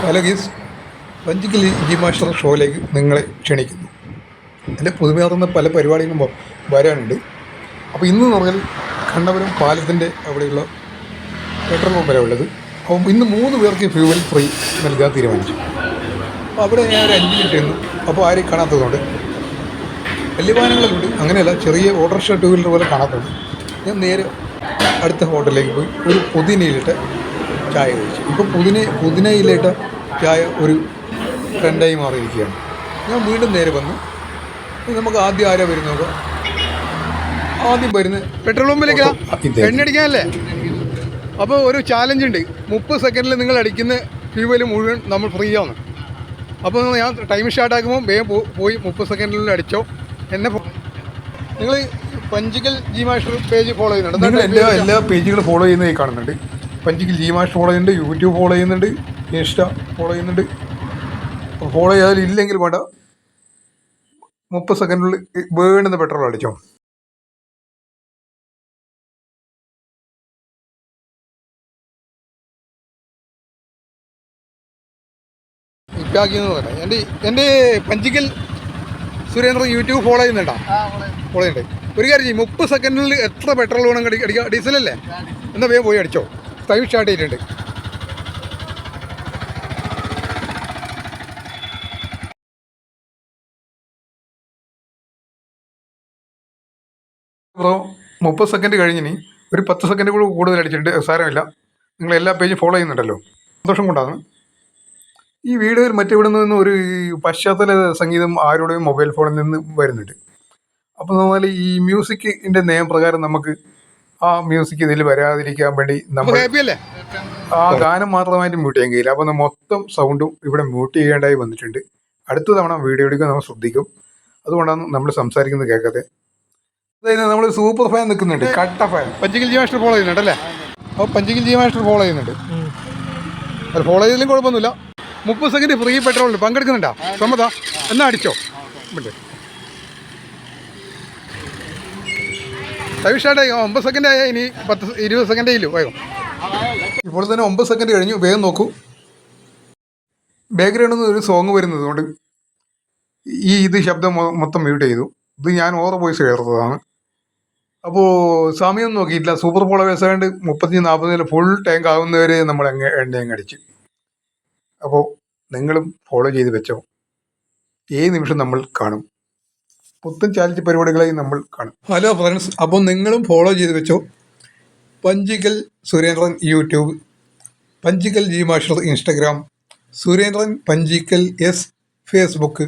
Hello guys, Panchikkal G master ഷോയിലേക്ക് നിങ്ങളെ ക്ഷണിക്കുന്നു. എൻ്റെ പുതുമയാർന്ന പല പരിപാടികളും വരാനുണ്ട്. അപ്പോൾ ഇന്ന് പറഞ്ഞാൽ കണ്ണപുരം പാലത്തിൻ്റെ അവിടെയുള്ള പെട്രോൾ പമ്പ് വരെ ഉള്ളത്. അപ്പം ഇന്ന് 3 പേർക്ക് ഫ്യൂവൽ ഫ്രീ നൽകാൻ തീരുമാനിച്ചു. അപ്പോൾ അവിടെ ഞാൻ ഒരു 5 മിനിറ്റ് നിന്നു. അപ്പോൾ ആരെയും കാണാത്തതുകൊണ്ട് വലിയ വാഹനങ്ങളുണ്ട്, അങ്ങനെയല്ല, ചെറിയ ഓട്ടോറിക്ഷ 2 വീലർ പോലെ കാണാത്തതുണ്ട്. ഞാൻ നേരെ അടുത്ത ഹോട്ടലിലേക്ക് പോയി ഒരു പുതിനയിലിട്ട ചായ കഴിച്ചു. ഇപ്പോൾ പുതിനയിലിട്ട ചായ ഒരു ട്രെൻഡായി മാറിയിരിക്കുകയാണ്. ഞാൻ വീണ്ടും നേരെ വന്നു. നമുക്ക് ആദ്യം ആരാ വരുന്നത്? ആദ്യം വരുന്നത് പെട്രോൾ പമ്പിലേക്ക് എണ്ണടിക്കാനല്ലേ? അപ്പോൾ ഒരു ചാലഞ്ച് ഉണ്ട്. 30 സെക്കൻഡിൽ നിങ്ങൾ അടിക്കുന്ന ഫ്യൂവൽ മുഴുവൻ നമ്മൾ ഫ്രീ ആണ്. അപ്പോൾ ഞാൻ ടൈം സ്റ്റാർട്ട് ആക്കുമ്പോൾ വേഗം പോയി 30 സെക്കൻഡിൽ അടിച്ചോ. എന്നെ നിങ്ങൾ Panchikkal G master page follow ചെയ്യുന്നുണ്ട്? നിങ്ങൾ എല്ലാ പേജുകളും ഫോളോ ചെയ്യുന്നതായി കാണുന്നുണ്ട്. പഞ്ചിക്കൽ ജി മാസ്റ്റർ ഫോളോ ചെയ്യുന്നുണ്ട്, യൂട്യൂബ് ഫോളോ ചെയ്യുന്നുണ്ട്, ഇൻസ്റ്റ ഫോളോ ചെയ്യുന്നുണ്ട്. ഫോളോ ചെയ്താൽ ഇല്ലെങ്കിൽ വേണ്ട, 30 സെക്കൻഡിൽ വേണ്ടുന്ന പെട്രോൾ അടിച്ചോ. ഇപ്പാക്കിയെന്ന് പറയാം. എൻ്റെ പഞ്ചിക്കൽ സുരേന്ദ്രൻ യൂട്യൂബ് ഫോളോ ചെയ്യുന്നുണ്ടോ? ഫോളോ ചെയ്യുന്നുണ്ട്. ഒരു കാര്യം ചെയ്യും, 30 സെക്കൻഡിൽ എത്ര പെട്രോൾ വേണം അടിക്കുക? ഡീസലല്ലേ? എന്നാൽ വേഗം പോയി അടിച്ചോ. ടൈം സ്റ്റാർട്ട് ചെയ്തിട്ടുണ്ട്. അപ്പോൾ 30 സെക്കൻഡ് കഴിഞ്ഞിനി ഒരു 10 സെക്കൻഡ് കൂടെ കൂടുതൽ അടിച്ചിട്ടുണ്ട്. സാരമില്ല, നിങ്ങൾ എല്ലാ പേജും ഫോളോ ചെയ്യുന്നുണ്ടല്ലോ, സന്തോഷം കൊണ്ടാണ്. ഈ വീഡിയോയിൽ മറ്റെവിടെ നിന്നും ഒരു പശ്ചാത്തല സംഗീതം ആരുടെയും മൊബൈൽ ഫോണിൽ നിന്ന് വരുന്നുണ്ട്. അപ്പോൾ എന്നാൽ ഈ മ്യൂസിക്കിൻ്റെ നിയമപ്രകാരം നമുക്ക് ആ മ്യൂസിക് ഇതിൽ വരാതിരിക്കാൻ വേണ്ടി നമ്മൾ ആ ഗാനം മാത്രമായിട്ട് മ്യൂട്ട് ചെയ്യാൻ കഴിയില്ല. അപ്പോൾ മൊത്തം സൗണ്ടും ഇവിടെ മ്യൂട്ട് ചെയ്യേണ്ടതായി വന്നിട്ടുണ്ട്. അടുത്ത തവണ വീഡിയോ എടുക്കുക നമ്മൾ ശ്രദ്ധിക്കും. അതുകൊണ്ടാണ് നമ്മൾ സംസാരിക്കുന്നത് കേൾക്കാതെ. അതായത് നമ്മൾ സൂപ്പർ ഫാൻ നിൽക്കുന്നുണ്ട്, കട്ട fan. Panchikkal G master follow ചെയ്യുന്നുണ്ടല്ലേ? അപ്പോൾ പഞ്ചിക്കൽ ജി മാസ്റ്റർ ഫോളോ ചെയ്യുന്നുണ്ട്. അത് ഫോളോ ചെയ്തതിലും കുഴപ്പമൊന്നുമില്ല. 30 സെക്കൻഡ് ഫ്രീ പെട്രോളിൽ പങ്കെടുക്കുന്നുണ്ടോ? സമ്മത എന്നാ അടിച്ചോ. ടൈം സ്റ്റാർട്ട് ആയി. 9 സെക്കൻഡ് ആയാൽ ഇനി 20 സെക്കൻഡേ ഇല്ലു. വേഗം ഇപ്പോൾ തന്നെ 9 സെക്കൻഡ് കഴിഞ്ഞു. വേഗം നോക്കൂ. ബാക്ക്ഗ്രൗണ്ടിൽ നിന്ന് ഒരു സോങ് വരുന്നത് കൊണ്ട് ഇത് ശബ്ദം മൊത്തം മ്യൂട്ട് ചെയ്തു. ഇത് ഞാൻ ഓവർ വോയിസ് ചേർത്തതാണ്. അപ്പോൾ സമയം നോക്കിയിട്ടില്ല. സൂപ്പർ ഫോളോവേഴ്സ് ആയതുകൊണ്ട് 35-40 ഫുൾ ടാങ്ക് ആകുന്നവരെ നമ്മൾ എണ്ണയും അടിച്ച്. അപ്പോൾ നിങ്ങളും ഫോളോ ചെയ്ത് വെച്ചോ. ഏത് നിമിഷം നമ്മൾ കാണും, പുത്തൻ ചാലഞ്ച് പരിപാടികളായി നമ്മൾ കാണും. ഹലോ ഫ്രണ്ട്സ്, അപ്പോൾ നിങ്ങളും ഫോളോ ചെയ്ത് വെച്ചോ. Panchikkal Surendran YouTube, Panchikkal G master Instagram, Surendran Panchikkal S Facebook,